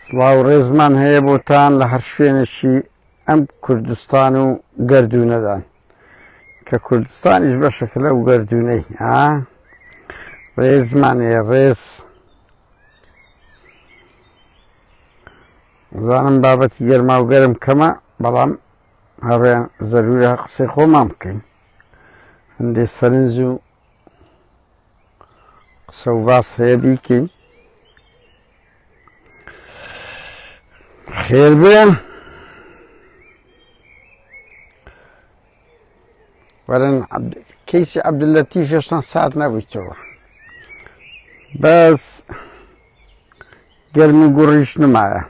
سڵاو ڕێزمان هەیە بۆتان لە هەر شوێنێکی ئەم کوردستان و گەردوونەدان کە کوردستانیش بەشێکە لەو گەردوونەی ڕێزمان هەیە ڕێز زانم بابەتی گەرما و گەرم کەمە بەڵام هەڕێیان زەرورە قسەی خۆمان بکەین هەندێک سەرنج و قسە و باس هەیە بیکەین خێر بێن وەرن کەیسی عەبدولەتیف هێشتا سات نەبوویتەوە بەس گەرم و گوڕیش نمایە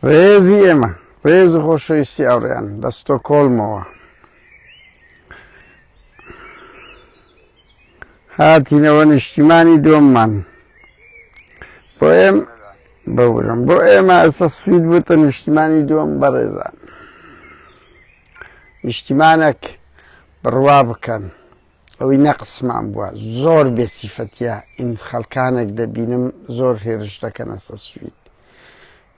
ڕێزی ئێمە ڕێز و خۆشەویستی ئەوڕێیان لە ستۆکۆڵمەوە هاتینەوە نیشتیمانی دووەممان بۆ ئێمە ئێستا سوید بووتە نیشتیمانی دووەم بەڕێزان نیشتیمانێک بڕوا بکەن ئەوەی نەقسمان بووە زۆر بێسیفەتیە ئین خەڵکانێک دەبینم زۆر هێرش دەکەن ئەستا سوید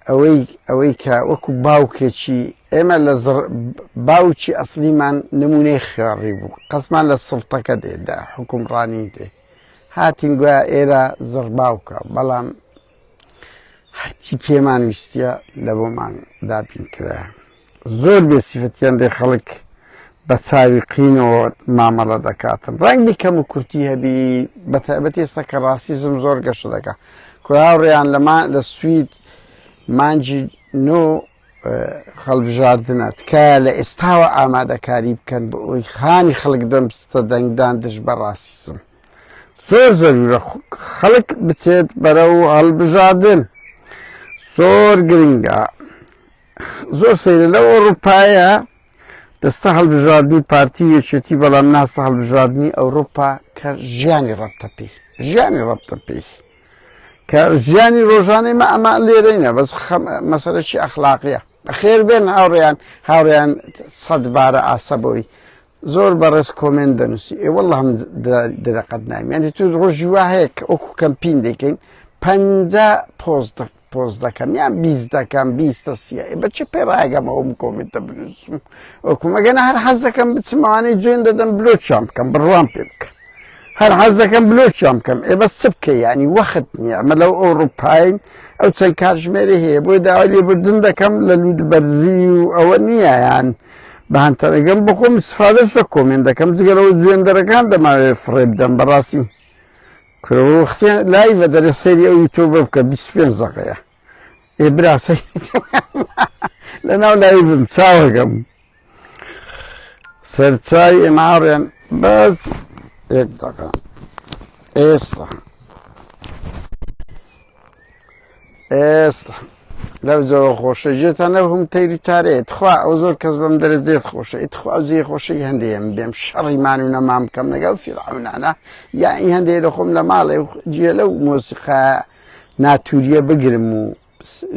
ئەوەی کە وەکو باوکێکی ئێمە لە باوکی ئەسلیمان نمونەی خێڕی بوو قەسمان لە سڵتەکە دێدا حکومڕانی دێ هاتین گویا ئێرە زڕباوکە بەڵام هەرچی پێمان ویستیە لە بۆمان دابین کرا زۆر بێسیفەتیان دێ خەڵک بە چاوی قینەوە مامەڵە دەکاتن ڕەنگی کەم و کورتی هەبی بەتایبەت ئێستا کە ڕاستیزم زۆر گەشت دەکا کوراوڕێیان لە سوید مانجی نۆ خەڵبژاردنە تکایە لە ئێستاوە ئامادەکاری بکەن بە ئەوی خانی خەڵک دەمستە دەنگدان دژ بە ڕاستیزم زۆر زەرورە خەڵک بچێت بەرەو هەڵبژاردن زۆر گرنگە زۆر سەیرە لەو ئەوروپایە دەستە هەڵبژاردنی پارتی یەکێتی بەڵام ناستە هەڵبژاردننی ئەوروپا کە ژیانی ڕەبتە پێی کە ژیانی ڕۆژانەی مە ئەمە لێرەینە بەس مەسەلەی ئەخلاقیە بەخێر بێن هاوڕێیان سەد بارە ئاسەبەوەی زۆر بەڕێز کۆمنت دەنووسی وەڵڵا هەم درەقەت نایم یعنی تو ڕۆژی وا هەیە وەکو کەمپین دەکەین 50 پۆست دەکەم یان 20 دەکەم 20 سیە بەچێ پێڕایگەمە ئەوم کۆمنتە بنووسم وەکو مەگەنە هەر حەز دەکەم بچمەوانەی جوێن دەدەم بلۆچیان بکەم بڕوان پێ بکەم هەر حەز دەکەم بلۆچیان بکەم بەس چ بکە ینی وەخت نییە ئەمە لەو ئەوروپاین ئەو چەند کاتژمێری هەیە بۆی داوای لێبوردن دەکەم لە لودبەرزی و ئەوە نییە یان بەهانتەرەگەم بخۆم استفادەش لە کۆمنت دەکەم جگەرەوە جوێندەرەکان دەماوێت فڕێ بدەم بەڕاستی وەختیان لایڤە دەرێ سەیری ئەو یوتیوبە بکە 25 دەقەیە برا لەناو لایڤم چاوەکەم سەرچای ئێماڕێن بەس یەک دەقە ئێستا لەو جۆرە خۆشە ژێتان نەو هەم تەیری تارێت خوا ئەو زۆر کەس بەم دەرەجێت خۆشە ئیتخوا زێ خۆشەی هەندێم بێم شەڕیمان و نەمام بکەم لەگەڵ فیرعونانە یانی هەندێک لە خۆم لە ماڵێ جێ لەو مۆسیقا ناتوریە بگرم و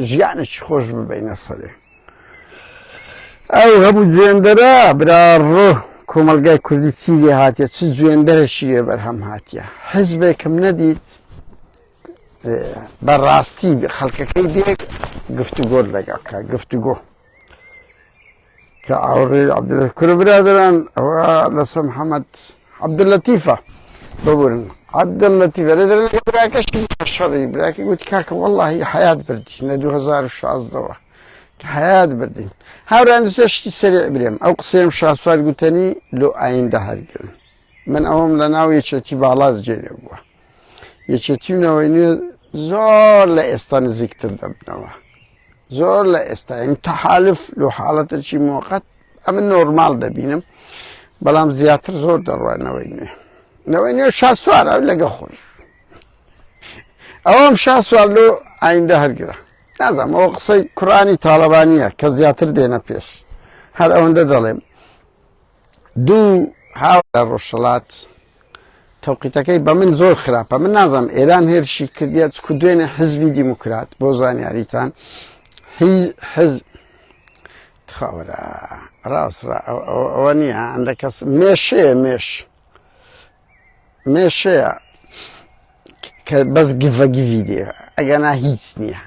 ژیانێکی خۆش ببینە سەرێ ئەو هەبوو جوێندەرە براڕۆ کۆمەلگای کوردی چی لێ هاتیە چ جوێندەرەشی لێ بەرهەم هاتیە حیزبێکم نەدیت بەڕاستی خەڵکەکەی بێک گفتوگۆ لەگەڵکە گفتوگۆ کە ئاوڕێ عەبدولەتیف کورە برادەران ئەوە لەسەر محەممەد عەبدولەتیفە ببورن عەبدولەتیفە لێدەرێک براکەشی شەڕی براکەی گوتی کاکە وەڵڵاهی حەیات بردین لە 2016ەوە حەیات بردین هاوڕێیان دووسێ شتی سەریع برێم ئەو قسەیەم شاسوار گوتەنی لۆ ئایندە هەرگرن من ئەوەم لە ناو یەکێتی باڵاز جێرێ بووە یەکێتی و نەوەی نوێ زۆر لە ئێستا نزیکتر دەبنەوە زۆر لە ئێستا تەحالف لە حاڵەتێکی موقەت ئەمە نۆرماڵ دەبینم بەڵام زیاتر زۆر دەڕوانەوەی نوێ شاسوار ئەو لەگە خۆی ئەوەم شاسوار لۆ ئایندە هەرگرە نازانم ئەوە قسەی کوڕانی تاڵەبانیە کە زیاتر دێنە پێش هەر ئەوەندە دەڵێم دوو هاو لە ڕۆژهەڵات تەوقیتەکەی بە من زۆر خراپە من نازانم ئێران هێرشی کردیە چکو دوێنێ حزبی دیموکرات بۆ زانیاریتان حزب خاوەرە ڕاستە ئەوە نییە هەندێک کەس مێشەیە مێش مێشەیە کە بەس گڤەگیڤی دێ ئەگەنا هیچ نییە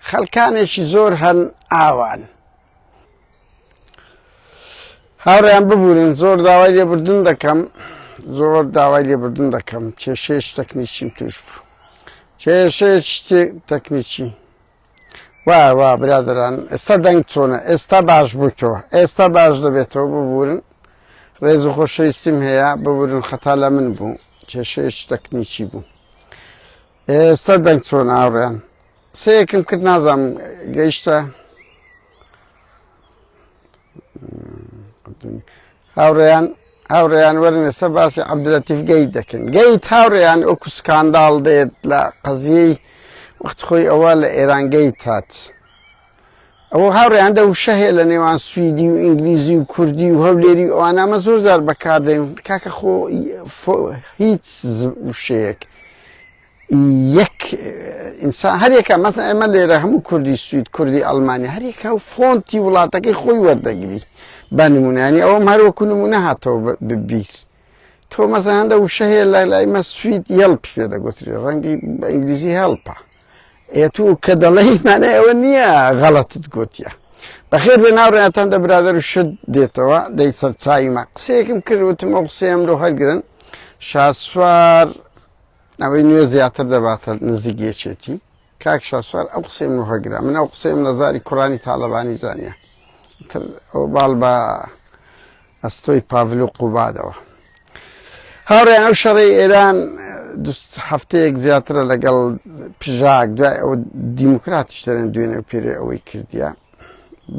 خەڵکانێکی زۆر هەن ئاوان هاوڕێیان ببوورن زۆر داوای لێبوردن دەکەم کێشەیەک تەکنیکیم توش بوو کێشەیەکی تەکنیکی وا برادران ئێستا دەنگ چۆنە ئێستا باش بوویتەوە ئێستا باش دەبێتەوە ببوورن ڕێز و خۆشەویستیم هەیە ببوورن خەتا لە من بوو کێشەیەکی تەکنیکی بوو ئێستا دەنگ چۆنە هاوڕێیان سەیەکم کرد نازانم گەیشتە هاوڕێیان وەرن ئێستا باسی عەبدولەتیف گەیت دەکەن گەیت هاوڕێیان ئەوکو سکانداڵ دێت لە قەزیەی وەخت خۆی ئەوە لە ئێران گەیت هات ئەوە هاوڕێیان دەوشە هەیە لە نێوان سویدی و ئینگلیزی و کوردی و هەولێری و ئەوانە ئەمە زۆر جار بەکاردێن کاکە خۆ هیچ وشەیەک یەک ئینسان هەرێکە مەسەڵەن ئێمە لێرە هەموو کوردی سوید کوردی ئەڵمانی هەرێکە و فۆنتی وڵاتەکەی خۆی وەردەگری بە نمونانی ئەوەم هەروەکو نمونە هاتەوە ببیر تۆ مەسەڵەن هەندە وشە هەیە لای مە سوید هێڵپ پێ دەگوترێ ڕەنگی بە ئینگلیزی هێڵپە ئێتو کە دەڵێی مانای ئەوە نییە غەڵەتت گوتیە بەخێر بێ ناوڕێنەتان دەبرادەر و شت دێتەوە دەی سەرچاویمە قسەیەکم کرد وتم ئەو قسەیەم لەو هەرگرن شاسوار ئەوەی نوێ زیاتر دەباتە نزیگێچێتی کاک شاسوار ئەو قسەیم لەو هەرگرا من ئەو قسەیم لە زاری کوڕانی تاڵەبانی زانیە ئەو باڵ بە ئەستۆی پاڤل و قوبادەوە هاوڕێیان ئەو شەڕەی ئێران هەفتەیەک زیاترە لەگەڵ پژاک دوای ئەو دیموکراتیش دەرێن دوێنێ و پێرێ ئەوەی کردیە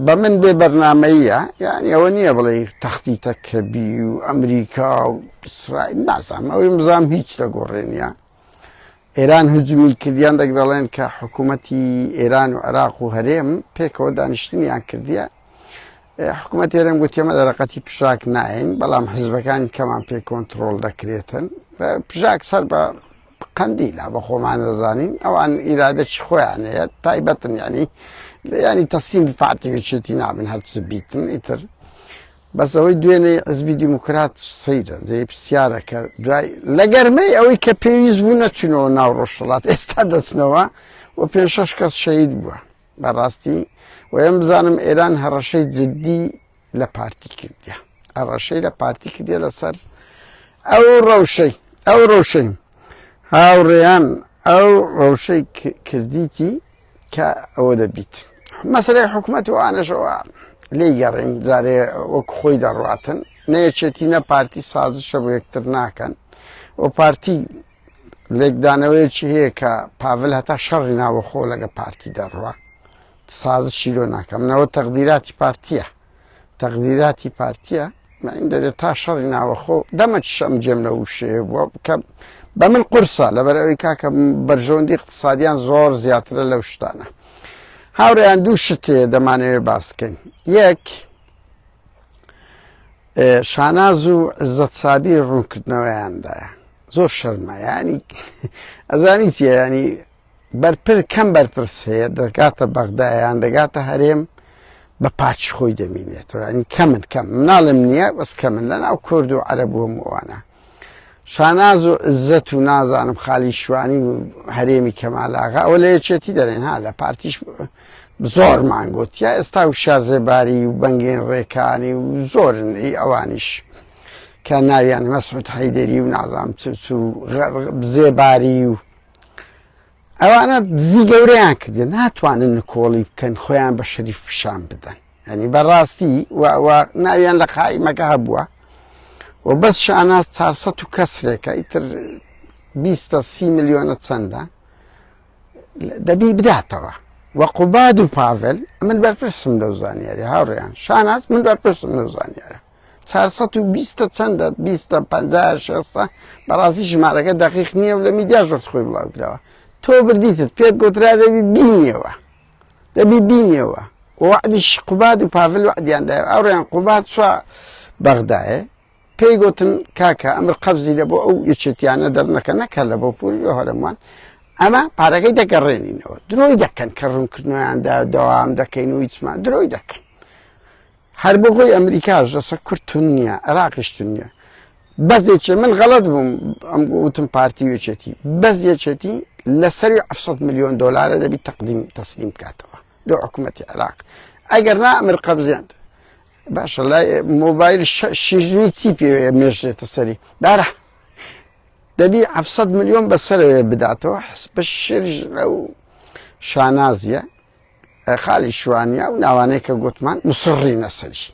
بە من بێ بەرنامەیە یعنی ئەوە نییە بڵێ تەختیتە کەبی و ئەمریکا و ئیسرائیل نازانم ئەوەی مزام هیچ لەگۆڕێنیە ئێران هجومی کردیان دەگدەڵێن کە حکوومەتی ئێران و عێراق و هەرێم پێکەوە دانیشتنیان کردیە حکوومەت ئێرەم گوتی ئێمە دەرەقەتی پژاک ناین بەڵام حزبەکانی کەمان پێ کۆنتڕۆڵ دەکرێتن پژاک سەر بە قەندیلە بە خۆمان دەزانین ئەوان ئیرادەی خۆیان هەیە تایبەتن ینی تەسلیم پارتێکێکی نابن هەرچ بیتن ئیتر بەس ئەوەی دوێنێ حزبی دیموکرات سەیرە جێی پرسیارە کە دوای لە گەرمەی ئەوەی کە پێویست بوو نەچونەوە ناو ڕۆژهەڵات ئێستا دەچنەوە و 5-6 کەس شەهید بووە بەڕاستی وەم بزانم ئێران هەڕەشەی جددی لە پارتی کردیە هەڕەشەی لە پارتی کردیە لەسەر ئەو ڕەوشەی هاوڕێیان ئەو ڕەوشەی کردیتی کە ئەوە دەبیت مەسەلەی حکوومەت و ئانەشەوە لێی گەڕین جارێ وەکو خۆی دەڕاتن نەیەکێتی نە پارتی سازشە بۆ یەکتر ناکەن و پارتی لێکدانەوەیەکی هەیە کە پاڤل هەتا شەڕی ناوەخۆ لەگە پارتی دەڕوا سازشی لۆ ناکەم منەوە تەقدیراتی پارتیە من دەرێت تا شەڕی ناوەخۆ دەمەچ شەم جێم لە وشەیە بووە کە بە من قورسە لەبەرەوەی کاکە بەرژەوەندی اقتصادیان زۆر زیاترە لەو شتانە هاوڕێیان دوو شتێ دەمانەوێت باسکەین یەک شاناز و عزەتسابی ڕوونکردنەوەیاندایە زۆر شەرمە ینی ئەزانی چیە ینی کەم بەرپرس هەیە دەگاتە بەغدایان دەگاتە هەرێم بە پاچی خۆی دەمینێتەوە ینی کەم مناڵم نییە بەس کەمن لە ناو کورد و عەرەب و هەمووانە شاناز و عزت و نازانم خالی شوانی و هەرێمی کەمالاغا ئەوە لە یەکێتی دەرێن ها لە پارتیش زۆر مانگوتیا ئێستا و شارزێباری و بەنگێن ڕێکانی و زۆرن ئەوانیش کە ناویان مەسعود حەیدەری و نازانم چ و زێباری و ئەوانە دزی گەورەیان کردێ ناتوانن کۆڵی بکەن خۆیان بە شەریف پیشان بدەن ینی بەڕاستی ناویان لە قایمەکە هەبووە و بەس شاناز 400 و کەسرێکە ئیتر 20-30 میلیۆنە چەندە دەبی بداتەوە وە قوباد و پاڤل من بەرپرسم لەو زانیاری هاوڕێیان شاناز من بەرپرسم لەو زانیارە 420 چەندە 250 بەڕاستی ژمارەکە دەقیق نییە و لە میدیا ژۆرت خۆی بڵاوکراوە تۆ بردیتت پێت گوترا دەبی بینیەوە وعدیش قوباد و پاڤل وعدیاندایە ئەوڕێیان قوباد سوا بەغدایە پێی گوتن کاکە ئەمر قەبزی لە بۆ ئەو یەکێتیانە دەرنەکە نەکە لە بۆ پوری لە هەرەموان ئەمە پارەکەی دەگەڕێنینەوە درۆی دەکەن کە ڕوونکردنەوەیاندا دەوام دەکەین و هیچمان درۆی دەکەن هەر بۆ خۆی ئەمریکاش لەسەر کورتتون نییە عێراقیشتون نییە بەس یەکێ من غەڵەت بووم ئەم گوتم پارتی یەکێتی بەس یەکێتی لەسەری 700 ملیۆن دۆلارە دەبی تەسلیم بکاتەوە لە حکوومەتی عێراق ئەگەر نا ئەمر قەبزیان باشە لای مۆبایل شیژنی چی پێوەیە مێژێتە سەری دارە دەبی 700 ملیۆن بەسەرەوێ بداتەوە بە شێرژ لەو شانازیە خاڵی شوانیا و ناوانەیە کە گوتمان مسڕینە سەری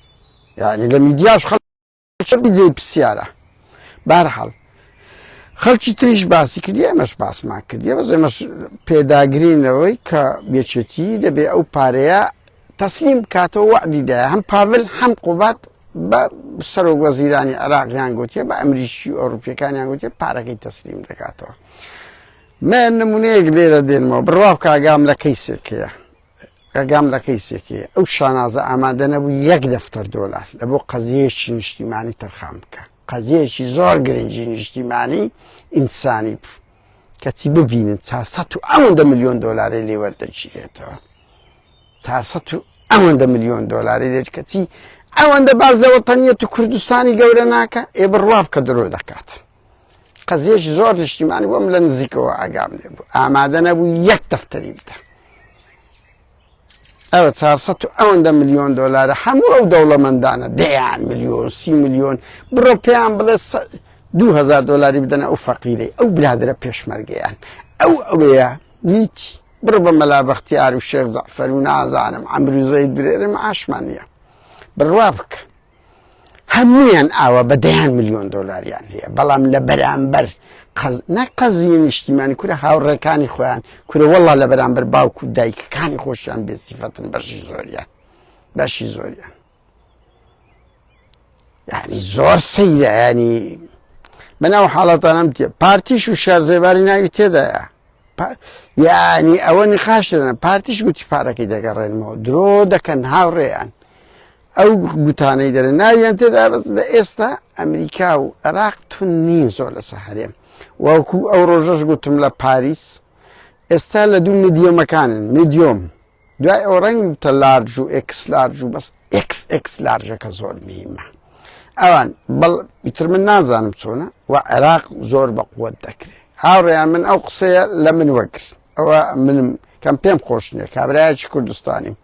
یعنی لە میدیاش خەڵک بجێ پرسیارە بەهەرحاڵ خەڵکی تریش باسی کردی ئەمەش باسمان کردی بەس ئێمەش پێداگرینەوەی کە بێچێتی دەبێ ئەو پارەیە تەسلیم کاتەوە وعدیدایە هەم پاڤل هەم قوبات بە سەرۆک وەزیرانی عێراقیان گوتیە بە ئەمریکی و ئەوروپیەکانیان گوتیە پارەکەی تەسلیم دەکاتەوە من نمونەیەک لێرە دێنمەوە بڕواو کاگام لە کەیسێکەیە ئەگام لە کەیسێکی ئەو شانازە ئامادە نەبوو 1 دەفتەر دۆلار لە بۆ قەزیەیەکی نیشتیمانی تەرخان بکە قەزیەیەکی زۆر گرنگی نیشتیمانی ئینسانی بوو کەچی ببینن 400 ملیۆن دۆلاری لێ وەردەگیرێتەوە 400 ملیۆن دۆلاری لێ کەچی ئەوەندە باز لە وەتەنیەت و کوردستانی گەورە ناکە ئێ بڕوا بکە درۆ دەکات قەزیەکی زۆر نیشتیمانی بۆم لە نزیکەوە ئاگام لێ بوو ئامادە نەبوو 1 دەفتەری بدە ئەوە 400 ملیۆن دۆلارە هەموو ئەو دەوڵەمەندانە 10 ملیۆن 30 ملیۆن بڕۆ پێیان بڵێ 2000 دۆلاری بدەنە ئەو فەقیرەی ئەو برادرە پێشمەرگەیان ئەوەیە هیچ بڕۆ بە مەلا بەختیار و شێخ زەعفەر و نازانم عەمرو زەید برێرە معاشمان نییە بڕوا بکە هەموویان ئاوە بە 10 ملیۆن دۆلاریان هەیە بەڵام لە بەرامبەر نەقەزیە نیشتیمانی کورە هاوڕێکانی خۆیان کورە وەڵا لە بەرامبەر باوکو و دایکەکانی خۆشیان بێسیفەتن بەشی زۆریان یعنی زۆر سەیرە ینی بەناو حاڵەتانەم تێ پارتیش و شارزێباری ناوی تێدایە یعنی ئەوە نقاش دەدەن پارتیش گوتی پارەکەی دەگەڕێنمەوە درۆ دەکەن هاوڕێیان ئەو گوتانەی دەرن ناویان تێدا بەس لە ئێستا ئەمریکا و عێراق تون نین زۆر لە سەحەرێم وەکو ئەو ڕۆژەش گوتم لە پاریس ئێستا لە دوو میدیۆمەکانن میدیۆم دوای ئەو ڕەنگی بتە لارج و ئێکس لارج و بەس ئێکس لارجەکە زۆر میمە ئەوان ئیتر من نازانم چۆنە و عێراق زۆر بە قووەت دەکرێت هاوڕێیان من ئەو قسەیە لە من وەگر ئەوە منم کەم پێم خۆش نییە کابرایەکی کوردستانیم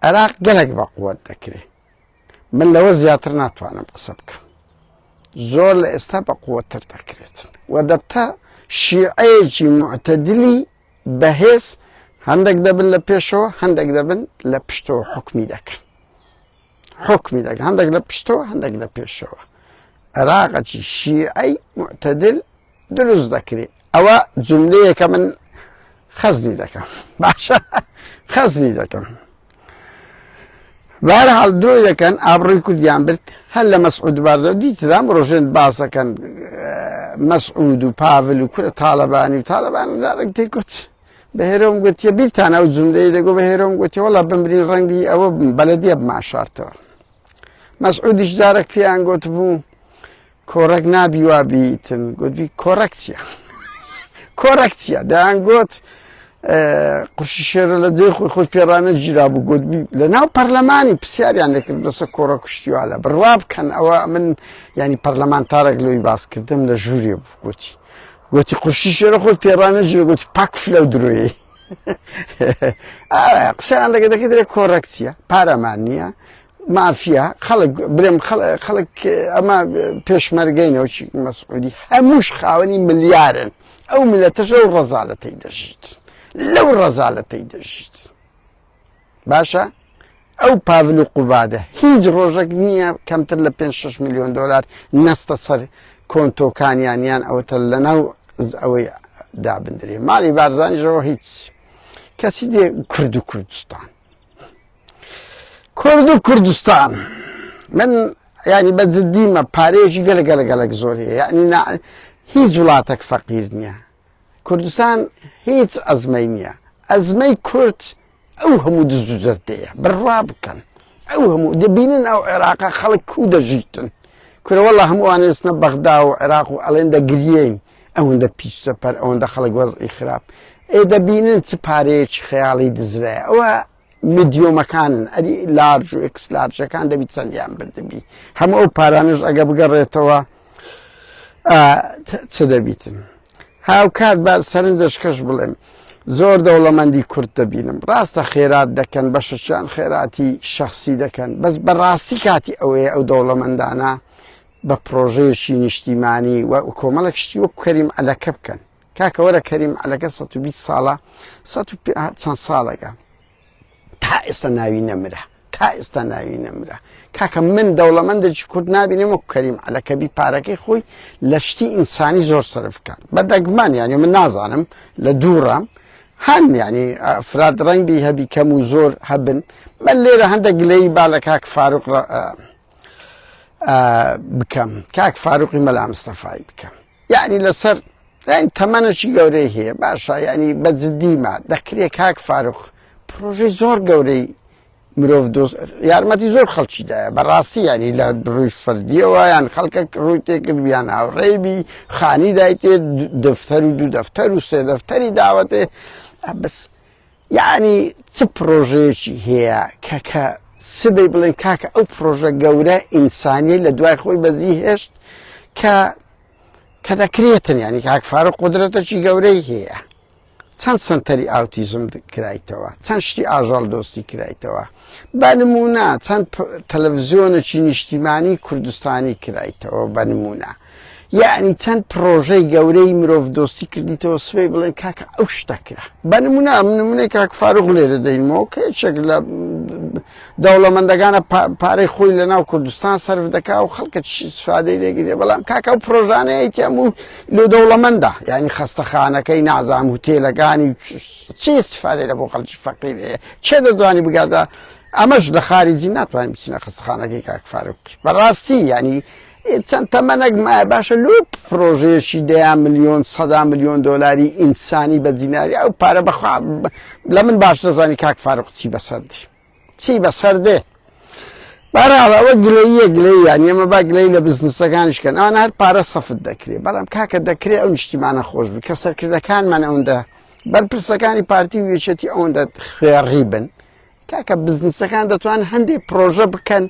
عێراق گەلێک بە قووەت دەکرێت من لەوە زیاتر ناتوانم قسە بکەم زۆر لە ئێستا بە قووەتر دەکرێت و دەبتە شیعەیەکی معتەدلی بەهێز هەندێک دەبن لە پێشەوە هەندێک دەبن لە پشتەوە حکمی دەکەن هەندێک لە پشتەوە هەندێک لە پێشەوە عێراقەکی شیعەی معتەدل دروست دەکرێت ئەوە جوملەیەکە من خەزنی دەکەم باشە خەزنی دەکەم بەهەرحاڵ درۆ یەکەن ئابڕووی کوردیان برد هەر لە مەسعود بارزەوە دیتدام ڕۆژێن باسەکەن مەسعود و پاڤل و کورە تاالبانی و تاالبان زارێک تێکوت بەهێرەوەم گوتیە بیرتانە ئەو جوملەی دەگۆ بەهێرەوەم گوتی وەڵا بمبرین ڕەنگی ئەوە بەلەدیە بماشارتەوە مەسعودیش جارێک پێیان گوت بوو کۆڕەک نابی وا بیتن گوتبی کۆڕەکچیە دەیان گوت قورشی شێرە لە جێی خۆی پێڕانە گیرا بوو گوتبی لە ناو پەرلەمانی پرسیاریان دەکرد بەسە کۆڕە کوشتیوالە بڕوا بکەن ئەوە من ینی پەرلەمانتارێک لەوەی باسکردم لە ژوورێ بوو گوتی قورشی شێرە خۆی پێڕانە گیرە گوتی پاک فلە و درۆیی قسەیان لەگە دەکەی درێ کۆڕەکچیە پارەمان نییە مافیا خەڵک برێم خەڵک ئەمە پێشمەرگەینەوە چی مەسعودی هەمووش خاوەنی ملیارن ئەو میلەتەش ئەو ڕەزالەتەی دەژیت لەو ڕەزالەتەی دەژیت باشە ئەو پاڤل و قوبادە هیچ ڕۆژێک نییە کەمتر لە 5-6 ملیۆن دۆلار نەستە سەر کۆنتۆکانیانیان ئەوتە لەناو ئەوەی دابدرێ ماڵی بارزانیژەوە هیچ کەسی دێ کورد و کوردستان من ینی بەجددیمە پارەیەکی گەلەگەلەگەلک زۆر هەیە یعنی هیچ وڵاتێک فەقیر نییە کوردستان هیچ ئەزمەی نییە ئەزمەی کورد ئەو هەموو دز و زەردەیە بڕوا بکەن ئەو هەموو دەبینن ئەو عێراقا خەڵک کو دەژیتن کورە وەڵا هەمووان ئێستنە بەغدا و عێراق و ئەڵێن دەگرێین ئەوەندە پیشسەپەر ئەوەندە خەڵک وەزعی خراپ دەبینن چ پارەیەکی خەیاڵی دزرایە ئەوە میدیۆمەکانن ئەری لارج و ئێکس لارجەکان دەبی چەندیان بردەبی هەموو ئەو پارانش ئەگە بگەڕێتەوە چ دەبیتم هاو کات با سەرنجەشکەش بڵێم زۆر دەوڵەمەندی کورد دەبینم ڕاستە خێرات دەکەن بەشەشیان خێراتی شخصی دەکەن بەس بەڕاستی کاتی ئەوەیە ئەو دەوڵەمەندانە بە پرۆژەیەشی نیشتیمانی و کۆمەڵک شتی وەک کەریم عەلەکە بکەن کاکە وەرە کەریم عەلەکە 120 ساڵە چەند ساڵەکە تا ئێستا ناوی نەمرە تا ئێستا ناوی نەمرە کاکە من دەوڵەمەندێکی کورد نابینێم وەک کەریم عەلەکە بی پارەکەی خۆی لە شتی ئینسانی زۆر سەرف بکات بەدەگمان یانی من نازانم لە دووڕام هەن ینی ئەفراد ڕەنگی هەبی کەم و زۆر هەبن من لێرە هەندێک گلەیی با لە کاک فاروق بکەم کاک فاروقی مەلا مستەفای بکەم یعنی لەسەر تەمەنێکی گەورەی هەیە باشە ینی بەجددیمە دەکرێت کاک فاروق پرۆژەی زۆر گەورەی مرۆڤ یارمەتی زۆر خەڵکیدایە بەڕاستی ینی لە ڕووی فەردیەوە یان خەڵکە ڕووی تێکردویان هاوڕێبی خانی دایتێ دەفتەر و دوو دەفتەر و سێ دەفتەری داوەتێ بەس یعنی چ پرۆژەیەکی هەیە کە سبەی بڵێن کاکە ئەو پرۆژە گەورە ئینسانی لە دوای خۆی بەزی هێشت کە دەکرێتن ینی کاک فاروق قودرەتێکی گەورەی هەیە چەند سنتەری ئاوتیزم کرایتەوە چەند شتی ئاژەڵ دۆستی کرایتەوە بە نمونە چەند تەلەڤیزیۆنێکی نیشتیمانی کوردستانی کرایتەوە بە نمونە یعنی چەند پرۆژەی گەورەی مرۆڤ دۆستی کردیتەوە سبەی بڵێن کاکە ئەو شتەکرا بە نمونە نمونەی کاک فاروق لێرە دەینەوە کە هیچێک لە دەوڵەمەندەکانە پارەی خۆی لە ناو کوردستان سەرف دەکا و خەڵکە سفادەی لێگرێ بەڵام کاکە ئەو پرۆژانەیەکی هەموو لە دەوڵەمەندە یعنی خەستەخانەکەی نازام هوتێلەکانی چی استفادەی لە بۆ خەڵکی فەقیر هەیە چێ دەدوانی بگاتە ئەمەش لە خارجی ناتوانین بچینە خەستەخانەکەی کاک فاروقی بەڕاستی ینی چەند تەمەنەک مایە باشە لۆ پرۆژەیەکی 10 ملیۆن 100 ملیۆن دۆلاری ئینسانی بە دیناری ئەو پارە بەخوا لە من باش دەزانی کاک فاروق چی بەسەردی چی بەسەردێ بەرحاڵ ئەوە گلەییە گلەی یانی ئەمە با گلەی لە بزنسەکانیشکەن ئەوان هەر پارە سەفت دەکرێت بەڵام کاکە دەکرێت ئەو نیشتیمانە خۆش بکە کە سەرکردەکانمان ئەوەندە بەرپرسەکانی پارتی و یەکێتی ئەوەندە خوێڕی بن کاکە بزنسەکان دەتوان هەندێک پرۆژە بکەن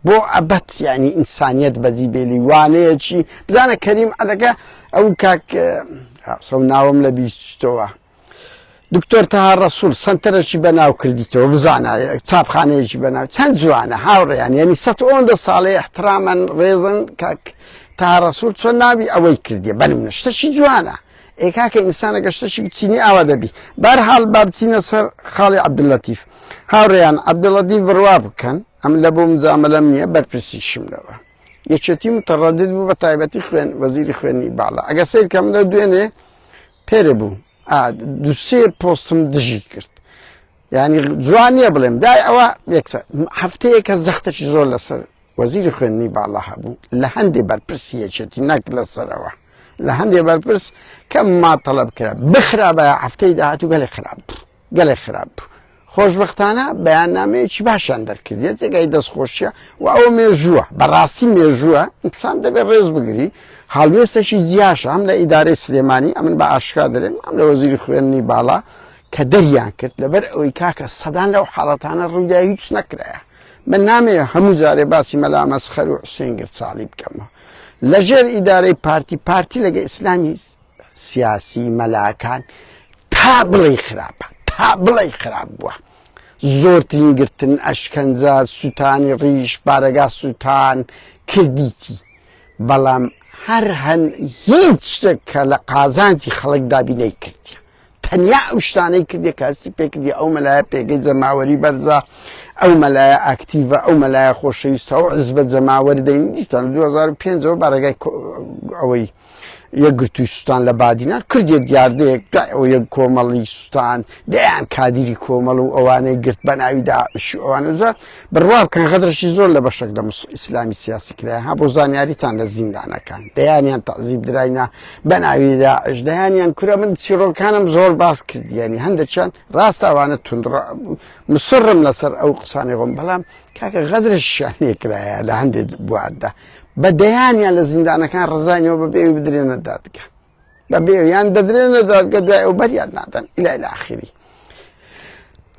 بۆ ئەبەت ینی ئینسانیەت بەجی بێلی وانەیەکی بزانە کەریم عەلەکە ئەو کاک سەو ناوم لە بیستەوە دکتۆر تەها ڕەسوول سەنتەرێکی بەناو کردیتەوە بزانە چاپخانەیەکی بەناو چەند جوانە هاوڕێیان یعنی 100 ساڵێ احترامان ڕێزن کاک تەها ڕەسوول چۆن ناوی ئەوەی کردیە بەنمونە شتێکی جوانە ئێ کاکە ئینسانە گەشتەشی بچینی ئاوا دەبی بەرحاڵ با بچینە سەر خاڵی عەبدولەتیف هاوڕێیان عەبدولەتیف بڕوا بکەن ئەم لە بۆ مجاملەم نییە بەرپرسیشملەوە یەکێتی متەڕەدید بوو بە تایبەتی وەزیری خوێنی باڵا ئەگە سیر کەم لە دوێنێ پێرە بوو دووسێ پۆستم دژی کرد ینی جوان نییە بڵێم دای ئەوە یەکسەر هەفتەیەکە زەختەی زۆر لەسەر وەزیری خوێنی باڵا هەبوو لە هەندێ بەرپرسی یەکێتی نەک لەسەرەوە لە هەندێ بەرپرس کەم ماتەڵەب کرا بخرا بە هەفتەی داهاتوو گەلێ خراپ بوو خۆشبەختانە بەیاننامەیەکی باشیان دەرکردێت جێگای دەستخۆشیە و ئەوە مێژووە بەڕاستی مێژووە ئینسان دەبێت ڕێز بگری هەڵوێستێکی جیاشە ئەم لە ئیدارەی سلێمانی ئەمن بە ئاشکا دەرێن ئەم لە وەزیری خوێندنی باڵا کە دەریان کرد لەبەر ئەوەی کاکە سەدان لەو حاڵەتانە ڕوویدا هیچ نەکرایە من نامەیە هەموو جارێ باسی مەلا مەسخەر و حوسێن گرچاڵی بکەمەوە لەژێر ئیدارەی پارتی لەگە ئیسلامی سیاسی مەلاکان تا بڵێ خراپ بووە زۆرترین گرتن ئەشکەنجە سووتانی ڕیش بارەگا سووتان کردیتی بەڵام هەر هیچ شتێک کە لە قازانجی خەڵک دابینەی کردیە تەنیا ئەو شتانەی کردی کاسی پێکردی ئەو مەلایە پێگەی جەماوەری بەرزە ئەو مەلایە ئاکتیڤە ئەو مەلایە خۆشەویستە ئەو حزبە جەماوەری دەین دیتان 2005ەوە بارەگای ئەوەی یەک گرتووی سوستان لە بادینان کردێک دیاردەیەک دوای ئەو یەک کۆمەڵی سوستان دەیان کادیری کۆمەڵ و ئەوانەی گرت بە ناوی داعش و ئەوانە زۆر بڕوا بکەن غەدرەشی زۆر لە بەشێک لە ئیسلامی سیاسی کرایە ها بۆ زانیاریتان لە زیندانەکان دەیانیان تەعزیب دراینە بە ناوی داعش دەیانیان کورە من چیرۆکانم زۆر باس کردیانی هەندێکیان ڕاستە ئەوانە توندڕ مسڕم لەسەر ئەو قسانەی خۆم بەڵام کاکە غەدرەشیان لێکرایە لە هەندێک بواردا بە دەیانیان لە زیندانەکان ڕزانیەوە بە بێوی بدرێنە دادگا بە بێویان دەدرێنە دادگا دوای ئەو بەریان نادەن ئیلای لە ئاخری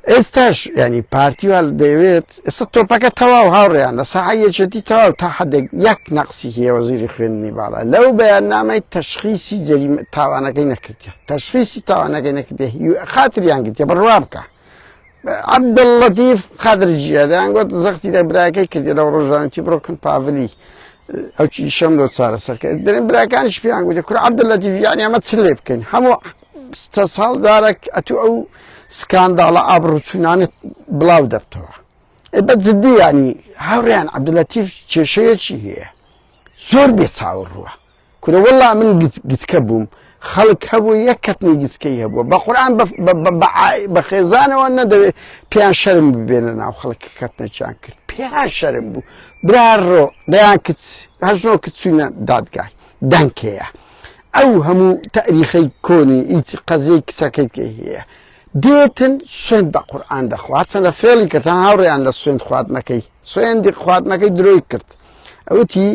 ئێستاش ینی پارتیوال دەوێت ئێستا تۆپەکە تەواو هاوڕێیان لە سەحەیەکێتی تەواو تا حدێک یەک نەقسی هەیە وەزیری خوێندنی باڵا لەو بەیاننامەی تەشخیصی جەریمە تاوانەکەی نەکردیە تەشخیصی تاوانەکەی نەکردێ خاتریان گرتێ بڕوا بکە عەبدوڵڵەتیف خادرجیە دەیانگوت زەختی لە برایەکەی کردێ لەو ڕۆژانەتی بڕۆکن پاڤلی ئەوچی شەم لۆ چارەسەرکە دەرێن براکانیش پێیان گوتێ کورە عەبدوڵڵەتیف یانی ئەمە چ لێ بکەین هەموو ساڵدارێک ئەتو ئەو سکانداڵە ئابڕوچوونانت بڵاو دەبتەوە بە جددی ینی هاوڕێیان عەبدوڵڵەتیف کێشەیەکی هەیە زۆر بێ چاوەڕووە کورە وەڵڵا من گچکە بووم خەڵک هەبوو یەک کەتنی گچکەی هەبووە بە قورئان بە خێزانەوە نەدەوێت پێیان شەرم ببێنە ناو خەڵک کەتنەچیان کرد پێیان شەرم بوو برارڕۆ دەیان کچ هەژنۆ کچ چوونە دادگای دەنکەیە ئەو هەموو تەریخەی کۆنی هیچ قەزەی کچەکەیتکەی هەیە دێتن سوێند بە قورئان دەخوات چەندە فێڵی کردان هاوڕێیان لە سوێند خواردنەکەی سوێندی خواردنەکەی درۆی کرد ئەوتی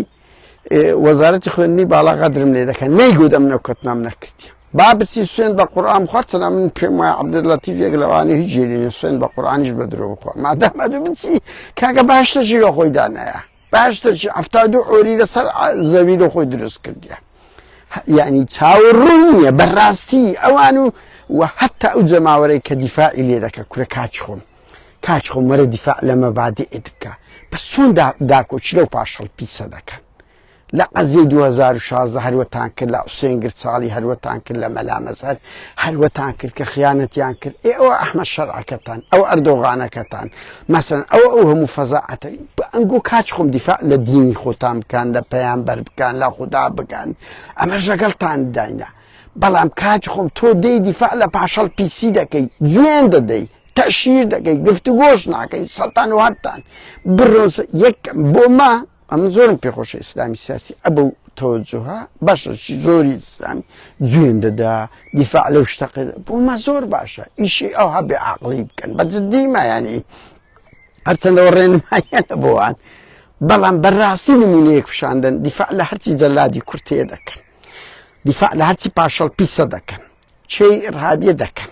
وەزارەتی خوێندنی باڵا غەدرم لێ دەکەن نەیگوت ئەم نەوکەتنام نەکردی با بچی سوێند بە قورئان بخوات چەنە من پێم وایە عەبدوڵڵەتیف یەک لەوانەیە هیچ جێری سوێند بە قورئانیش بە درۆ بخوا مادام ئەدوو بچی کاکە باشترچی لە خۆی دانایە باشترچی 72 عۆری لەسەر زەوی لە خۆی دروست کردیە یعنی چاوەڕووی نییە بەڕاستی ئەوان و حتا ئەو جەماوەرەی کە دیفاعی لێ دەکە کورە کاچ خۆم وەرە دیفاع لە مەبادئت بکە بە چۆن داکۆچی لەو پاشەڵ پیسە دەکەن لە قەزیەی 2016 هەروەتان کرد لە حوسێن گرچاڵی هەروەتان کرد لە مەلا مەزهەر هەروەتان کرد کە خیانەتیان کرد ئێوە ئەحمەد شەرعەکەتان ئەو ئەردۆغانەکەتان مەسەڵەن ئەو هەموو فەزاعەتە ئەنگۆ کاچ خۆم دیفاع لە دینی خۆتان بکەن لە پەیامبەر بکەن لە خودا بکەن ئەمەش لەگەڵتان داینە بەڵام کاچ خۆم تۆ دەی دیفاع لە پاشەڵ پیسی دەکەی جوێن دەدەی تەشیر دەکەی گفتوگۆش ناکەی سەڵتان و هەرتان بڕۆ یەک بۆ ما ئەمە زۆرم پێخۆشە ئیسلامی سیاسی ئەبەو تەوەجوها باشەی زۆری ئیسلامی جوێن دەدا دیفاع لەو شتەقە بۆمە زۆر باشە ئیشی ئەو هەبێ عەقڵی بکەن بە جددیمە ینی هەرچەندەوە ڕێنماییانە بۆوان بەڵام بەڕاستی نمونەیەک پیشاندن دیفاع لە هەرچی جەلادی کورتەیە دەکەن دیفاع لە هەرچی پاشەڵ پیسە دەکەن چێی ئیرهابیە دەکەن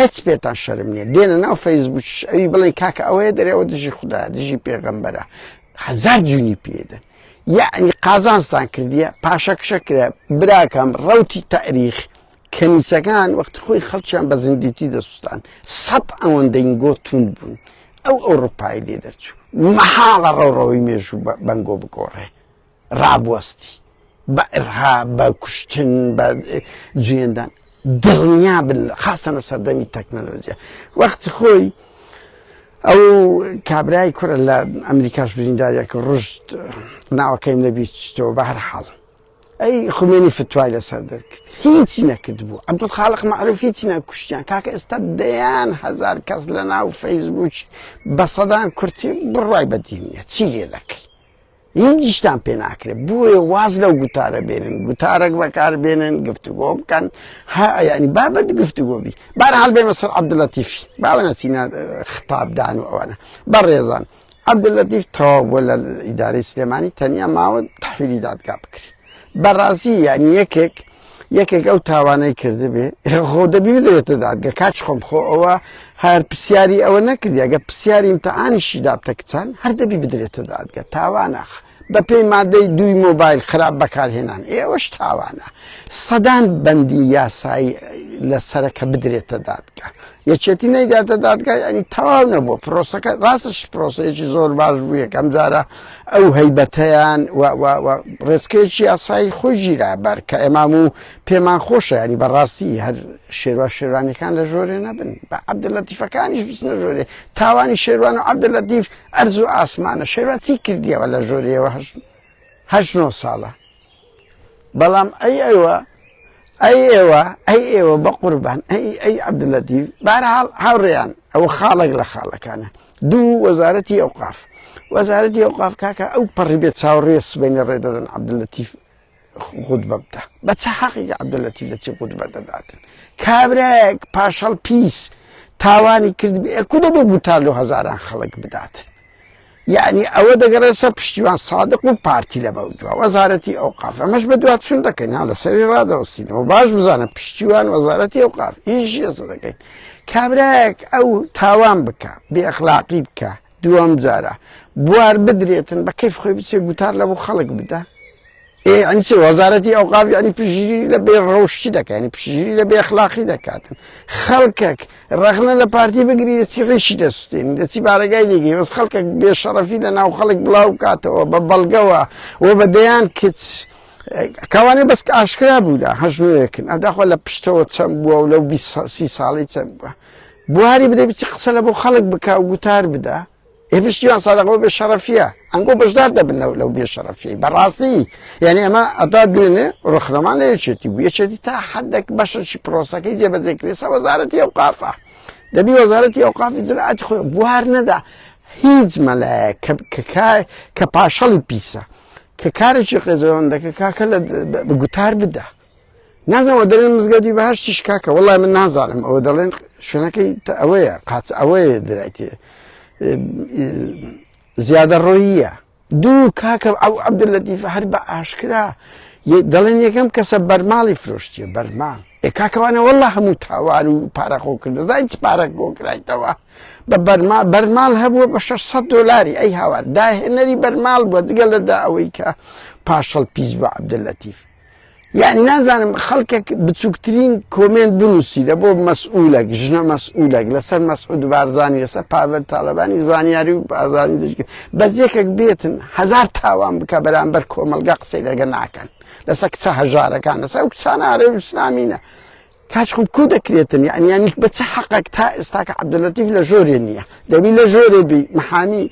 هیچ پێتان شەرم نییە دێنە ناو فەیسبوک ئەوی بڵێن کاکە ئەوەیە دەرێەوە دژی خوددایە دژی پێغەمبەرە هەزار جوونی پێدەن یعنی قازانستان کردیە پاشەکشە کرا براکەم ڕەوتی تاریخ کەنیسەکان وەختی خۆی خەڵکیان بە زیندویی دەسووتان 100 ئەوەندەی گۆتون بوون ئەو ئەوڕۆپای لێ دەرچوو مەحاڵە ڕەوڕەوەی مێژوو بەنگۆ بگۆڕێ ڕابوەستی بە ئیرهاب بە کوشتن بە جوێندان دڵنیا بن خاستەنە سەردەمی تەکنەلۆجیا وەختی خۆی ئەو کابرای کوڕە لە ئەمریکاش برینداریەکە ڕژد ناوەکەیم نەبیستەوە بە هەر حاڵ ئەی خومێنی فتوای لەسەر دەرکرد هیچی نەکرد بوو عەبدولخالق مەعروف هیچی نەکوشتیان کاکە ئێستا دەیان هەزار کەس لە ناو فەیسبوک بە سەدان کورتی بڕوای بەدینیە چی لێ دەکەی هیچیشتان پێ ناکرێت بۆیە واز لەو گوتارە بێنن گوتارێک بەکاربێنن گفتوگۆ بکەن ینی بابەت گفتوگۆبی بەرحاڵ بێمە سەر عەبدوڵڵەتیفی باوە نەچینە ختابدان و ئەوانە بەڕێزان عەبدوڵڵەتیف تەواو بۆ لە ئیدارەی سلێمانی تەنیا ماوە تەحویلی دادگا بکرێت بەڕاستی ینی یەکێک ئەو تاوانەی کردبێ خۆ دەبی بدەوێتە دادگا کاچ خۆم خۆ ئەوە هەر پرسیاری ئەوە نەکردی ئەگە پرسیاری ئیمتحانیشی دابتە کچان هەر دەبی بدرێتە دادگا تاوانە بە پێی مادەی 2 مۆبایل خراپ بەکارهێنان ئێوەش تاوانە سەدان بەندی یاسایی لەسەرەکە بدرێتە دادگا یەکێتی نەیداتە دادگا ینی تەواو نەبووە پرۆسەکە ڕاستش پرۆسەیەکی زۆر باش بوو یەکەم جارە ئەو هەیبەتەیان ڕێزکەیەکی یاسایی خۆی ژیرابەر کە ئێمام و پێمان خۆشە ینی بەڕاستی هەر شێروا شێرانەکان لە ژۆرێ نەبن بە عەبدوڵڵەتیفەکانیش بچنە ژۆرێ تاوانی شێروان و عەبدوڵڵەتیف ئەرز و ئاسمانە شێروا چی کردیەوە لە ژۆرێەوە 8 ساڵە بەڵام ئێوە بە قوربان ئەی عەبدوڵڵەتیف بەرحاڵ هاوڕێیان ئەوە خاڵێک لە خاڵەکانە دوو وەزارەتی ئەوقاف وەزارەتی ئەوقاف کاکە ئەو پەڕی بێت چاوەڕێ سبەینە ڕێدەدەن عەبدوڵڵەتیف خودبە بدە بە چه حەقێکی عەبدوڵڵەتیف دەچێ خودبە دەداتن کابرایەک پاشەڵ پیس تاوانی کرد کو دەبێ گوتار لە هەزاران خەڵک بداتن يعني ئەوە دەگەڕێسە پشتیوان سادق و پارتی لە بەودووە وەزارەتی ئەوقاف ئەمەش بە دوات چون دەکەین ها لە سەری ڕادەوەستینەوە باش بزانە پشتیوان وەزارەتی ئەوقاف ئیشی ئێستا دەکەین کابراایەک ئەو تاوان بکە بێئەخلاقی بکە دووەم جارە بوار بدرێتن بە کەیف خۆی بچێ گوتار لە بۆ خەڵک بدە ئەنی چ وەزارەتی ئەوقاف ینی پشتگیری لە بێ ڕەوشتی دەکات ینی پشتگیری لە بێئەخلاقی دەکاتن خەڵکێک ڕەخنە لە پارتی بگری دەچی ڕێشی دەسوتێنی دەچی بارەگای دێگەی بەس خەڵکێک بێشەڕەفی لە ناو خەڵک بڵاو بکاتەوە بە بەڵگەوە و بە دەیان کچ کەوانێ بەس ئاشکرا بوودا هەژنوەیەکن ئەداخوا لە پشتەوە چەند بووە و لەو 30 ساڵی چەند بووە بواری بدەی بچی قسە لە بۆ خەڵک بکە و گوتار بدە پشتیوان سادەقەوە بێشەڕەفیە ئەنگۆ بەشدار دەبن لەو بێشەڕەفیەی بەڕاستی یعنی ئەمە ئەتا دوێنێ ڕخنەمان لە یەکێتی بوو یەکێتی تا حەدێک بەشەی پرۆسەکەی جێبەجێکرێسە وەزارەتی ئەوقافە دەبی وەزارەتی ئەوقافی زراعەتی خۆی بوار نەدا هیچ مەلایە کە پاشەڵی پیسە کە کارێکی قێزەوەن دەکە کاکە لە گوتار بدە نازانەوە دەڵێن مزگەوتی بەهەشتیش کاکە وەڵای من نازانم ئەوە دەڵێن شوێنەکەی ئەوەیە قاچ ئەوەیە درایتێ زیادە ڕۆییە دوو کاکە ئەو عەبدولەتیفە هەر بە ئاشکرا دەڵێن یەکەم کەسە بەرماڵی فرۆشتیە بەرماڵ کاکەوانە وەڵا هەموو تاوان و پارەخۆ کرد دەزانین چ پارەک گۆکرایتەوە بە بەرماڵ هەبووە بە 600 دۆلاری ئەی هاوار داهێنەری بەرماڵ بووە جگە لەدا ئەوەی کە پاشەڵ پیس بە عەبدولەتیف یعنی نازانم خەڵکێک بچووکترین کۆمنت بنووسی لە بۆ مەسئولێک ژنە مەسئولێک لەسەر مەسعود بارزانی لەسەر پاڤێل تاڵەبانی زانیاری و بازاری دەشکرد بەس یەکێک بێتن هەزار تاوان بکە بەرامبەر کۆمەلگا قسەی لەگە ناکەن لەسەر کچە هەژارەکان لەسەر ئەو کچانە عەرەبی و ئیسلامینە کاچخم کو دەکرێتن یعنی بە چه حەقێک تا ئێستا کە عەبدولەتیف لە ژۆرێ نییە دەبی لە ژۆرێ بی محامی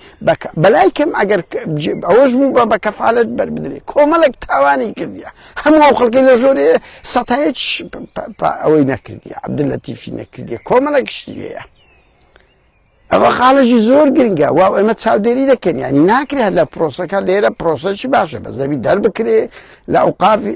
بەلای کەم ئەگەر ئەوەش بوو بە کەفالەت بەربدرێ کۆمەڵێک تاوانی کردیە هەموو ئەو خەڵکی لە ژۆرێ سەتایەت ئەوەی نەکردیە عەبدولەتیفی نەکردیە کۆمەڵێک شتیەیە ئەوە خاڵێکی زۆر گرنگە وا ئێمە چاودێری دەکەن ینی ناکرێت لە پرۆسەکە لێرە پرۆسەکی باشە بەس دەبی دەربکرێ لە ئەوقافی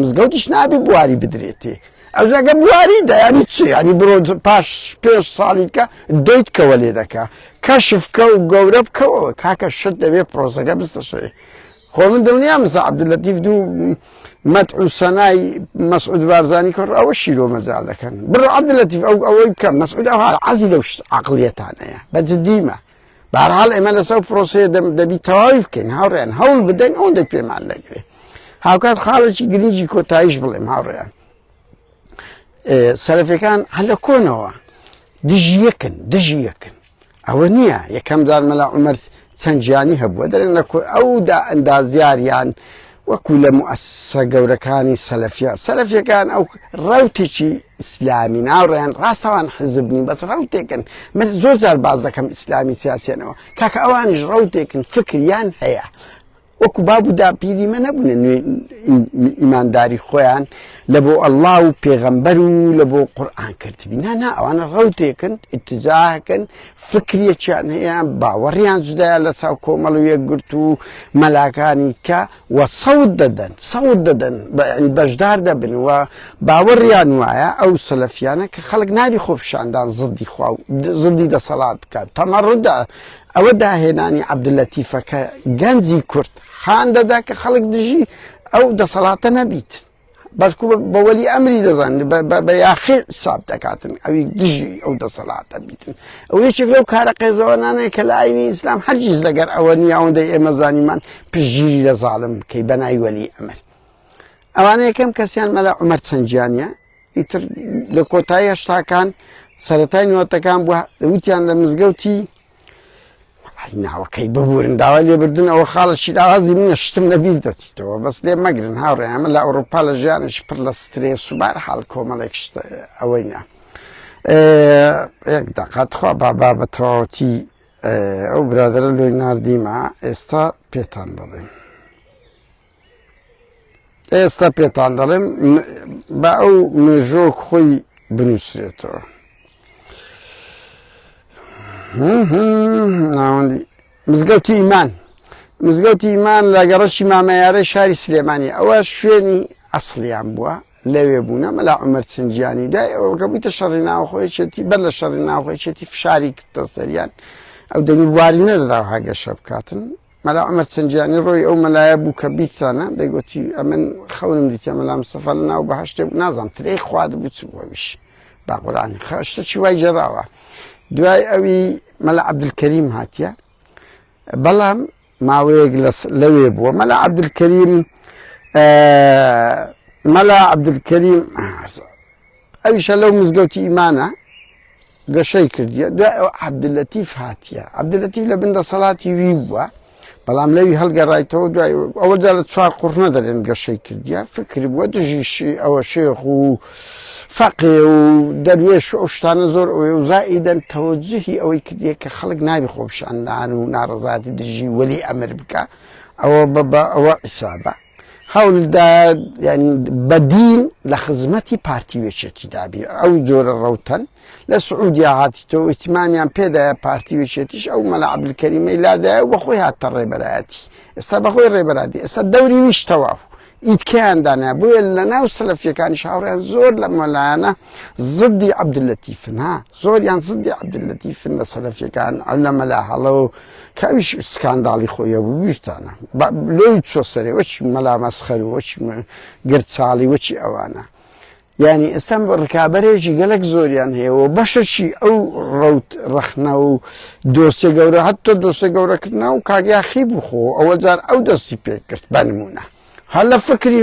مزگەوتیش نابی بواری بدرێتێ ئەو جاگە بواری دەیانی چ ینی بڕۆ پاش 5 ساڵی کە دەیتکەوە لێ دەکا کەشفکە و گەورە بکەوە کاکە شت دەبێت پرۆسەکە بستەشێ خۆ من دڵنیا مەسا عەبدولەتیف دوو مەدح و سەنای مەسعود بارزانی کڕ ئەوە شیرۆ مەجال دەکەن بڕۆ عەبدولەتیف ئەوەی کەم مەسعود ئەوها عەزی لەو عەقڵیەتانەیە بەجددیمە بەهەرحاڵ ئێمە لەسەر پرۆسەیە دەبی تەواوی بکەین هاوڕێیان هەوڵ بدەین ئەوەندەی پێمان لەگرێ هاوکات خاڵێکی گرنگی کۆتاییش بڵێم هاوڕێیان سەلەفیەکان هەر لە کۆنەوە دژی یەکن ئەوە نییە یەکەم جار مەلا عومەر چەند گیانی هەبووە دەرێن لە ئەودا ئەندازیاریان وەکو لە موئەسسە گەورەکانی سەلەفیەکان ئەو ڕەوتێکی ئیسلامی ناوڕێیان ڕاستەوان حزب نین بەس ڕەوتێکن من زۆر جار باز دەکەم ئیسلامی سیاسیانەوە کاکە ئەوانیش ڕەوتێکن فکریان هەیە وەکو بابوو داپیری مە نەبوونە ئیمانداری خۆیان لە بۆ ئەڵڵا و پێغەمبەر و لە بۆ قورئان کردبی نا ئەوانە ڕەوتێکن ئیتجاهەکەن فکرێکیان هەیە باوەڕیان جودایە لە چاو کۆمەڵ و یەکگرت و مەلاکانی کە وە سەوت دەدەن بەشدار دەبن وە باوەڕیان وایە ئەو سەلەفیانە کە خەڵک ناری خۆپشاندان زدی خوا و زدی دەسەڵات بکات تەمەڕوودا ئەوە داهێنانی عەبدولەتیفە کە گەنجی کورد حان دەدا کە خەڵک دژی ئەو دەسەڵاتە نەبیت بەڵکو بە وەلی ئەمری دەزانن بە یاخێ حساب دەکاتن ئەوی دژی ئەو دەسەڵاتە بیتن ئەو یەکێک لەو کارە قێزەوانانەیە کە لە ئاینی ئیسلام هەرگیز لەگەر ئەوە نییە ئەوەندەی ئێمە زانیمان پشتگیری لە زاڵم بکەی بە ناوی وەلی ئەمر ئەوانە یەکەم کەسیان مەلا عومەر چەند گیانیە ئیتر لە کۆتایی هەشتاکان سەرەتای نوێتەکان بووە وتیان لە مزگەوتی ناوەکەی ببورن داوا لێبردن ئەوە خاڵەشی داوازی منە شتم لەبیر دەچێتەوە بەس لێ مەگرن هاوڕێ ئەمە لە ئەوروپا لە ژیانش پڕ لە سترێس و بەرحاڵ کۆمەڵێک ئەوەی نە یەک دەقەت خوا بابا بە تەواوەتی ئەو برادەرە لۆی ناردیمە ئێستا پێتان دەڵێم بە ئەو مێژۆک خۆی بنووسرێتەوە ناوەندی مزگەوتی ئیمان لە گەڕەکی مامەیارەی شاری سلێمانی ئەوە شوێنی ئەسڵیان بووە لەوێ بوونە مەلا عومەر چەند گیانی دای ئەوە کە بوویتە شەڕی ناوخۆیەتی بەر لە شەڕی ناوخۆیەتی فشاری کردە سەریان ئەو دەمیواری نەدەدا هاگەشە بکاتن مەلا عومەر چەنجیانی ڕۆی ئەو مەلایە بوو کە بیتانە دەیگوتی ئەمن خەونم دیتە مەلا مستەفا لە ناو بەهەشتێ نازانم ترێی خوا دەبوو چ بۆویش با قورئانی شتێکی وای جێراوە دوای ئەوی مەلا عەبدولکەریم هاتیە بەڵام ماوەیەک لەوێ بووە مەلا عەبدولکەریم ئەویشە لەو مزگەوتی ئیمانە گەشەی کردیە دوای ئەو عەبدولەتیف هاتیە عەبدولەتیف لە بەندەسەڵاتی وی بووە بەڵام لەوی هەڵگەڕایتەوە دوای ئەوە جا لە 4 قوڕنە دەرێن گەشەی کردیە فکر بووە دژی ئەوە شێخ و فەقێ و دەروێش ئەو شتانە زۆر ئەوێ و زائیدەن تەوەجوهی ئەوەی کردیە کە خەڵک نابی خۆپشاندان و ناڕەزاتی دژی وەلی ئەمر بکە ئەوە بە ئەوە ئیسابە هەوڵدا ینی بەدین لە خزمەتی پارتیوێچێتی دابی ئەو جۆرە ڕەوتەن لە سعودیا هاتیتەوە ئیتیمامیان پێدایە پارتیوێچێتیش ئەو مەلا عەبدولکەریمەی لادایە و بەخۆی هاتە ڕێبەرایەتی ئێستا بەخۆی ڕێبەراتی ئێستا دەوری ویش تەواو ئیتکەیان دانایە بۆیە لە ناو سەلەفیەکانی هاوڕێیان زۆر لە مەلایانە زدی عەبدولەتیفن ها زۆریان زدی عەبدولەتیفن لە سەلەفیەکان لە مەلا هەڵە و کاویش سکانداڵی خۆیە بوو بیرتانە لۆی چۆ سەرێ وەچی مەلا مەسخەر و وەچی گرچاڵی وەچی ئەوانە یعنی ئێستا ڕکابەرێکی گەلک زۆریان هەیەەوە بەشەشی ئەو ڕەوت ڕەخنە و دۆستێ گەورە هەتتە دۆستە گەورەکردنا و کاگیاخی بخۆ ئەوە جار ئەو دەستی پێ کرد بەنمونە هەر لە فکری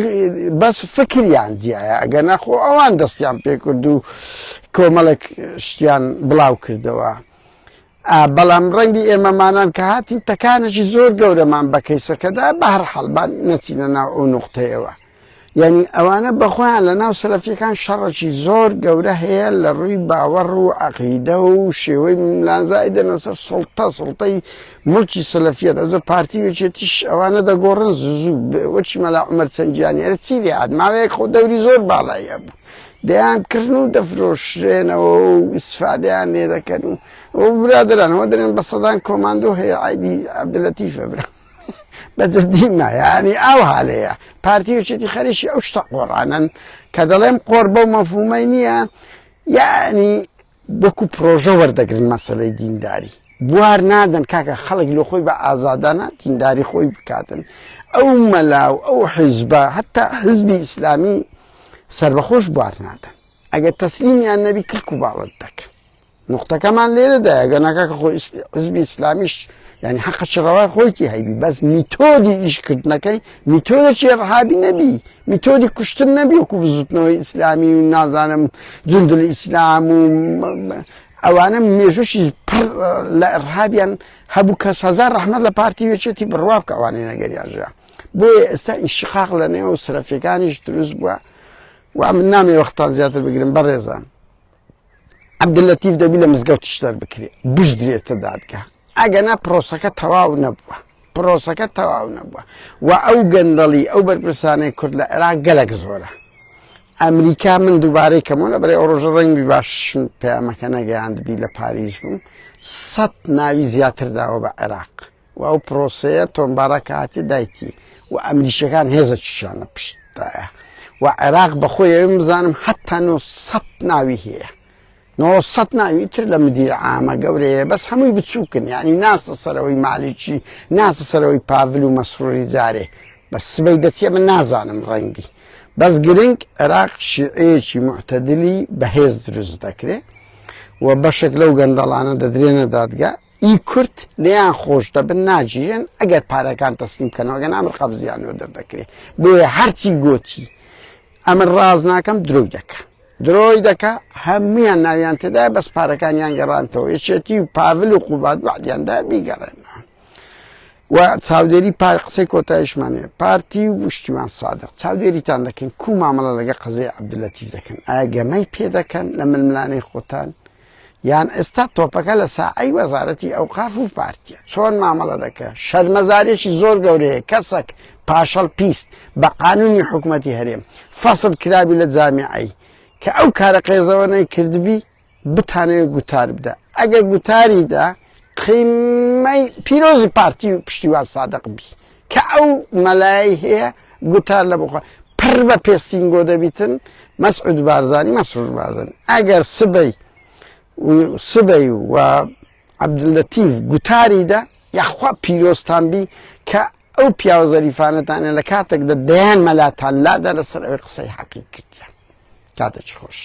بەس فکریان جیایە ئەگەر نەخۆ ئەوان دەستیان پێ کرد و کۆمەڵێک شتیان بڵاو کردەوە بەڵام ڕەنگی ئێمەمانان کە هاتین تەکانێکی زۆر گەورەمان بە کەیسەکەدا بە هەر حەڵبان نەچینە ناو ئەو نوقتەیەوە یعنی ئەوانە بەخۆیان لە ناو سەلەفیەکان شەڕێکی زۆر گەورە هەیە لە ڕووی باوەڕ و عەقیدە و شێوەی ملازایی دەنەسەر سوڵتەی مڵکی سەلەفیەت ئەوزە پارتیوێچێتیش ئەوانە دەگۆڕن زوو وەچی مەلا عومەر چەنجیانی ئەرە چی لێهات ماوەیەک خۆ دەوری زۆر باڵایە بوو دەیان کردن و دەفرۆشرێنەوە و ئیسفادەیان لێ دەکەن و برادرانەوە دەرێن بە سەدان کۆماندۆ هەیە عایدی عەبدولەتیفە برا بەجددیمە ینی ئەو هاالەیە پارتیوێچێتی خەریشی ئەو شتە قۆڕانن کە دەڵێم قۆڕ بەو مەفهومەی نییە یعنی وەکو پرۆژە وەردەگرن مەسەلەی دینداری بوار نادەن کاکە خەڵک لە خۆی بە ئازادانە دینداری خۆی بکاتن ئەو مەلاو ئەو حیزبە حتا حزبی ئیسلامی سربەخۆش بوار نادەن ئەگەر تەسلیمیان نەبی کلک و باڵت دەکەن نقطەکەمان لێرەدا ئەگەر ناکاکە خۆی حزبی ئیسلامیش يعني حقا شراوات خويتي هاي بس ميتودي ايش كنت نكاي ميتودي شي ارهابي نبي ميتودي كشتن نبي وكو بزوتنوي اسلامي ونازانم جند الاسلام اوانا ميجوش لا ارهابيا هبو كسازار رحمة الله بارتي وشتي برواب كواني نقري اجا بو استا انشقاق لنا وسرفيكانيش دروز بوا وعمل نامي وقتان زيادة بقرن برزان عبداللطيف دبي لمزقاو تشتر بكري بجدري تدادكا ئەگەنا پرۆسەکە تەواو نەبووە و ئەو گەندەڵی ئەو بەرپرسانەی کورد لە عێراق گەلک زۆرە ئەمریکا من دووبارەی کەمونە بەرەی ئەو ڕۆژە ڕەنگی باش پەیامەکە نەگەیاندبی لە پاریس بووم 100 ناوی زیاتر داوە بە عێراق و ئەو پرۆسەیە تۆمبارەکە هاتی دایتی و ئەمریشەکان هێزەکیشانە پشتایە و عێراق بەخۆی بزانم حتا 900 ناوی هەیە 900 ناوی تر لە مدیر عامە گەورەیە بەس هەمووی بچووکن یعنی ناسە سەرەوەی مالیکی ناسە سەرەوەی پاڤل و مەسڕوری جارێ بەس سبەی دەچێ من نازانم ڕەنگی بەس گرنگ عێراق شیعەیەکی معتەدلی بەهێز دروست دەکرێت و بەشێک لەو گەندەڵانە دەدرێنە دادگا ئی کورد لێیان خۆش دەبن ناگیرن ئەگەر پارەکان تەسلیم بکەنەوە گەنا ئەمر قەبزیانەوە دەردەکرێت بۆیە هەرچی گۆتی ئەمر ڕاز ناکەم درۆی دەکە هەمویان ناویان تێدا بەس پارەکانیان گەڕانتەوە یەکێتی و پاڤل و قوباد وعدیاندا بیگەڕێنەوە و چاودێری قسەی کۆتاییشمانەیە پارتی و شتیوان سادق چاودێریتان دەکەن کو مامەڵە لەگە قەزەی عەبدولەتیف دەکەن ئایا گەمەی پێ دەکەن لە ململانەی خۆتان یان ئێستا تۆپەکە لە ساعەی وەزارەتی ئەوقاف و پارتیە چۆن مامەڵە دەکە شەرمەزارێکی زۆر گەورەیە کەسێک پاشەڵ پیست بە قانونی حکوومەتی هەرێم فەسڵ کرابی لە جامیعەی کە ئەو کارە قێزەوەنەی کردبی بتانەوێت گوتار بدە ئەگەر گوتاریدا قیمەی پیرۆزی پارتی و پشتیوان سادق بی کە ئەو مەلای هەیە گوتار لە بخوا پڕ بە پێستینگۆ دەبیتن مەسعود بارزانی ئەگەر سبەی و عەبدولەتیف گوتاریدا یاخوا پیرۆزتان بی کە ئەو پیاوە زەریفانەتانە لە کاتێکدا دەیان مەلاتان لادا لەسەر ئەوەی قسەی حەقی کردیان. کاتێکی خۆش.